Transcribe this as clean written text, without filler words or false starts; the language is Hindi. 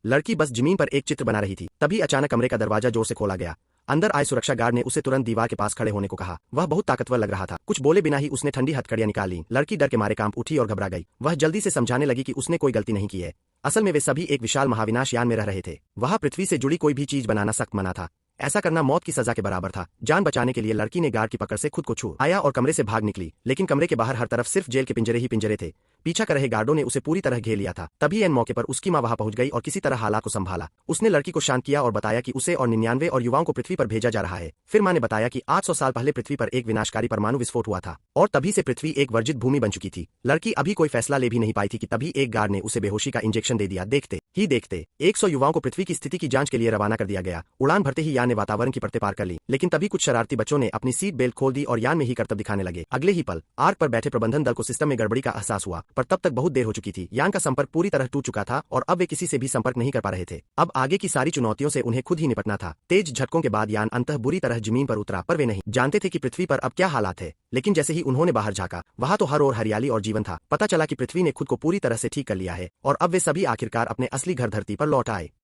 लड़की बस जमीन पर एक चित्र बना रही थी, तभी अचानक कमरे का दरवाजा जोर से खोला गया। अंदर आए सुरक्षा गार्ड ने उसे तुरंत दीवार के पास खड़े होने को कहा। वह बहुत ताकतवर लग रहा था। कुछ बोले बिना ही उसने ठंडी हथकड़ियां निकाल ली। लड़की डर के मारे कांप उठी और घबरा गई। वह जल्दी से समझाने लगी कि उसने कोई गलती नहीं की है। असल में वे सभी एक विशाल महाविनाश यान में रह रहे थे। वहां पृथ्वी से जुड़ी कोई भी चीज बनाना सख्त मना था। ऐसा करना मौत की सजा के बराबर था। जान बचाने के लिए लड़की ने गार्ड की पकड़ से खुद को छू आया और कमरे से भाग निकली, लेकिन कमरे के बाहर हर तरफ सिर्फ जेल के पिंजरे ही पिंजरे थे। पीछा कर रहे गार्डों ने उसे पूरी तरह घेर लिया था। तभी एन मौके पर उसकी मां वहां पहुंच गई और किसी तरह हालात को संभाला। उसने लड़की को शांत किया और बताया कि उसे और 99 और युवाओं को पृथ्वी पर भेजा जा रहा है। फिर मां ने बताया कि 800 साल पहले पृथ्वी पर एक विनाशकारी परमाणु विस्फोट हुआ था और तभी से पृथ्वी एक वर्जित भूमि बन चुकी थी। लड़की अभी कोई फैसला ले भी नहीं पाई थी कि तभी एक गार्ड ने उसे बेहोशी का इंजेक्शन दे दिया। देखते ही देखते 100 युवाओं को पृथ्वी की स्थिति की जांच के लिए रवाना कर दिया गया। उड़ान भरते ही यान ने वातावरण की परतें पार कर ली, लेकिन तभी कुछ शरारती बच्चों ने अपनी सीट बेल्ट खोल दी और यान में ही करतब दिखाने लगे। अगले ही पल आर्क पर बैठे प्रबंधन दल को सिस्टम में गड़बड़ी का एहसास हुआ, पर तब तक बहुत देर हो चुकी थी। यान का संपर्क पूरी तरह टूट चुका था और अब वे किसी से भी संपर्क नहीं कर पा रहे थे। अब आगे की सारी चुनौतियों से उन्हें खुद ही निपटना था। तेज झटकों के बाद यान अंततः बुरी तरह जमीन पर उतरा, पर वे नहीं जानते थे कि पृथ्वी पर अब क्या हालात है। लेकिन जैसे ही उन्होंने बाहर झांका, वहां तो हर ओर हरियाली और जीवन था। पता चला कि पृथ्वी ने खुद को पूरी तरह से ठीक कर लिया है और अब वे सभी आखिरकार अपने असली घर धरती पर लौट आए।